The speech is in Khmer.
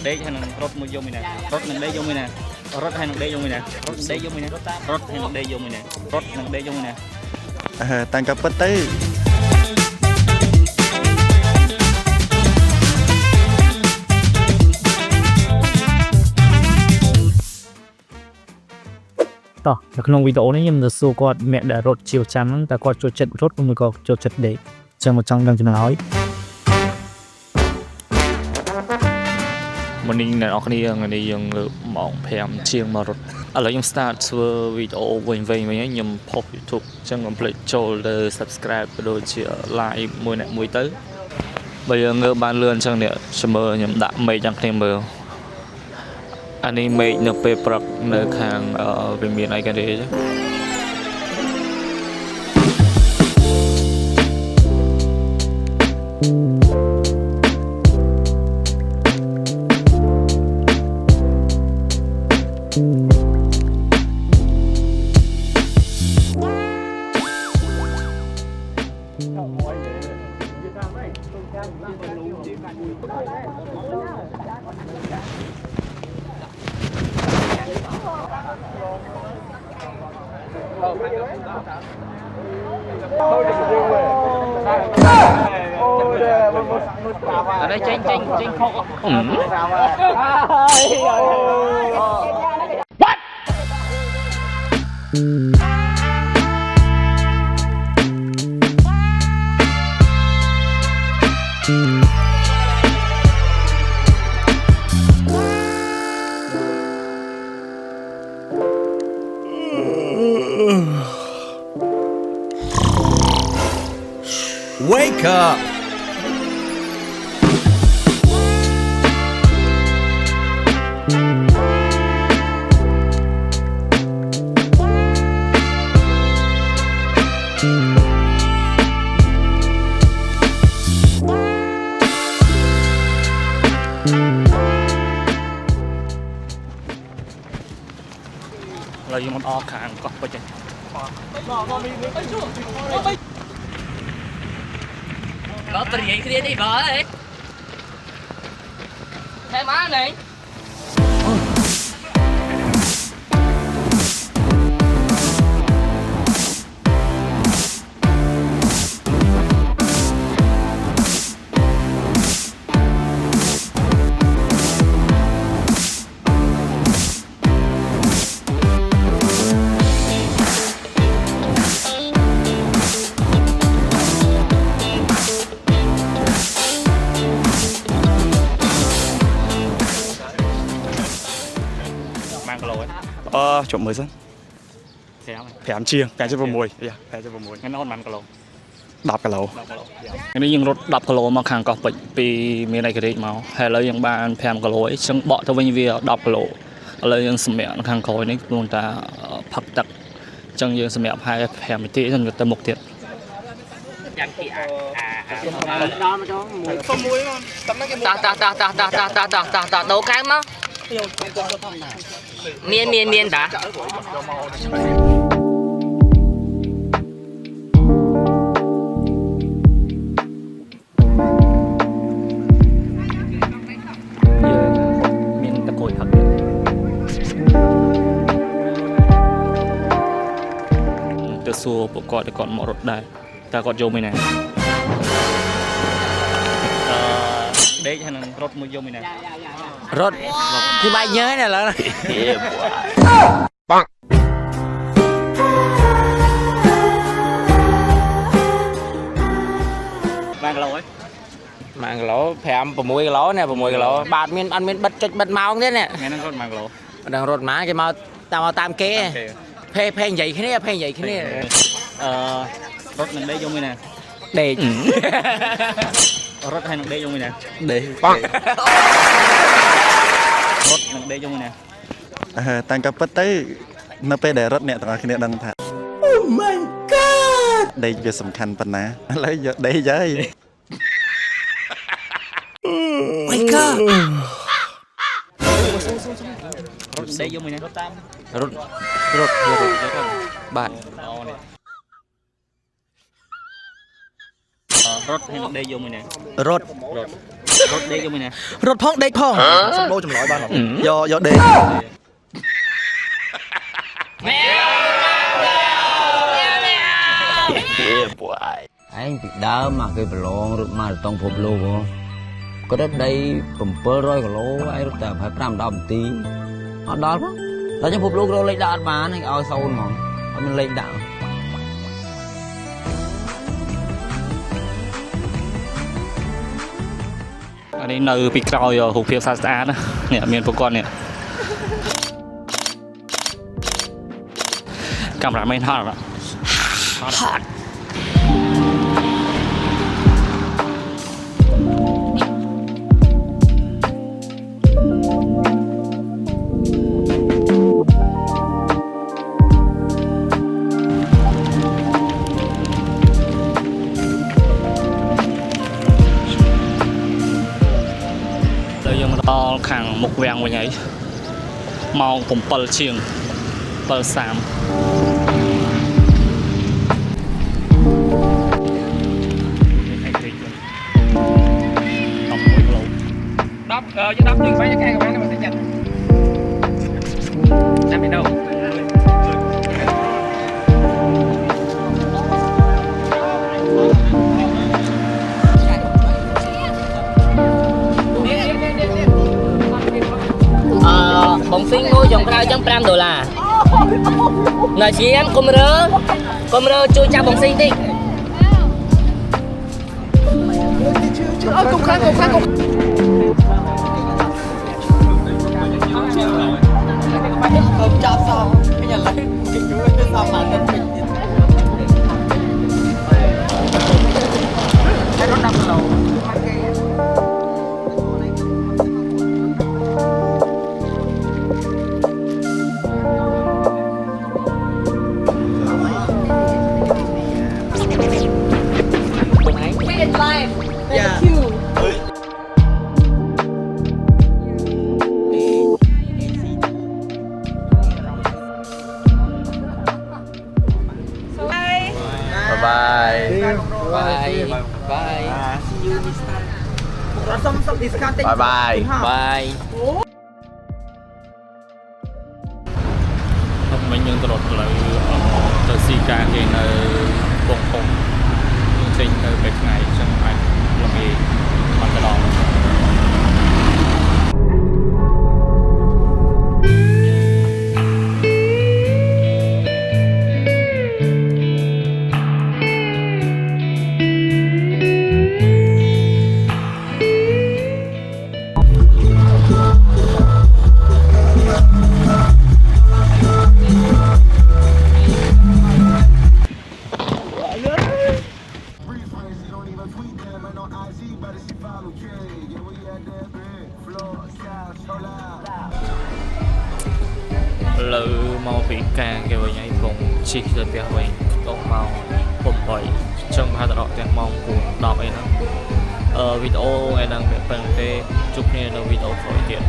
เด็กให้นังรถมือยมนี่นะรถนังเด็กยมนี่นะรถให้นังเด็กยมนี่นะรถเด็กยมนี่นะรถให้นังเด็กยมนี่นะรถนังเด็กยมนี่นะตังกับปตื้อต่อในក្នុងវីដេអូនេះខ្ញុំនឹងសួរគាត់អ្នកដែលរត់ជាប្រចាំហ្នឹងតើគាត់ចូលចិត្តរត់ឬក៏ចូលចិត្តដេកចឹងមកចង់ដឹងចំណុចហើយមុននេះអ្នកនរគ្នាថ្ងៃនេះយើងលើម៉ោង5ជាងមករត់ឥឡូវខ្ញុំ start ធ្វើវីដេអូវិញខ្ញុំផុស YouTube ចឹងកុំភ្លេចចូលទៅ subscribe ក៏ដូចជា like មួយអ្នកមួយទៅបើយើងងើបបានលឿនចឹងនេះចាំមើលខ្ញុំដាក់មេឃយ៉ាងគ្នាមើលអានេះមេឃនៅពេលព្រឹកនៅខាងវាមានអីกันទេចឹងở đây tranh khổ What? Wake up. Là dùng món o kháng có bao nhiêu có tình gì kia đi vợ đi thêm má này chọn mới dân phèm chiêng cái cho vào mùi cái cho vào mùi cái nón mặn cả lầu đạp cả lầu cái nàyยังรถดับกะโหลมาข้างก็ปีมีอะไรก็ได้มาให้เรายังบ้านแพมกะโหลซึ่งเบาะทวีวีดับกะโหลเรายังสมัยข้างคอยนี่ลงตาผักตักจังยังสมัยให้แพมที่จนอยู่แต่หมกเทียดta đấu cái mà miên đã miên ta cối thật từ xưa bộ cọt để còn mỏ rột đài ta cọt vô mày này đấy hay là rột mua vô mày này rốt thì bay nhớ này là mang lỗ ấy mang lỗ phèm bờ mũi lỗ nè bờ mũi lỗ bạn miên ăn miên bật màu thế nè nghe nó rột mang lỗ đang rốt má cái màu tam kế phê vậy cái này phê vậy cái này rốt mình đây vô mày nè để rốt hay nằm đây vô mày nè để rốt nằm đây vô mày nè tăngกับปตื้อនៅពេលដែលរត់អ្នកទាំងអស់គ្នាដឹងថា Oh my god ដេកវាសំខាន់ប៉ុណ្ណាឥឡូវយកដេកហើយ Wake up រត់ដេកយកមួយនេះរត់តាមរត់បាទ រត់ហើយនឹងដេកយកមួយណា រត់ រត់ដេកយកមួយណា រត់ផងដេកផងសំឡូចម្លើយបានយកដេក ឯងពីដើមមកគេប្រឡងរត់មកតង់ភពលោកគាត់រត់ដី700គីឡូឯងរត់តែ5-10នាទីអត់ដល់ផងតែខ្ញុំភពលោករកលេខដាក់អត់បានឯងឲ្យ0ហ្មងអត់មានលេខដាក់ អានេះនៅពីក្រោយរូបភាពស្អាតៗណានេះមានប្រព័ន្ធនេះកាមេរ៉ាមែនហត់ដល់ខាងមុខវាំងវិញហើយម៉ោង7ជាង7:30 បងស៊ីងមួយចុងក្រោយចឹង$5នៅជាកុំរើជួយចាប់បងស៊ីងតិចអត់កុំខាងចាប់សំខ្ញុំឥឡូវគេជួយទៅសំបានទៅពេញហើយរត់10គីឡូ Live. Thank you. Bye. Bye. See you next time. Some discount. Bye. មិញយើងទៅរត់ផ្លូវទៅស៊ីការគេនៅបងធំយើងចេញទៅពេលថ្ងៃអញ្ចឹងអាចល្ងាចអត់ទៅដល់ លើមកពីការគេវិញឯងបងជីកទៅផ្ទះវិញដល់ម៉ោង8ចឹងប្រហែលដល់ផ្ទះម៉ោង9 10អីហ្នឹងវីដេអូឯហ្នឹងវាប៉ុណ្្នឹងទេជួបគ្នានៅវីដេអូក្រោយទៀត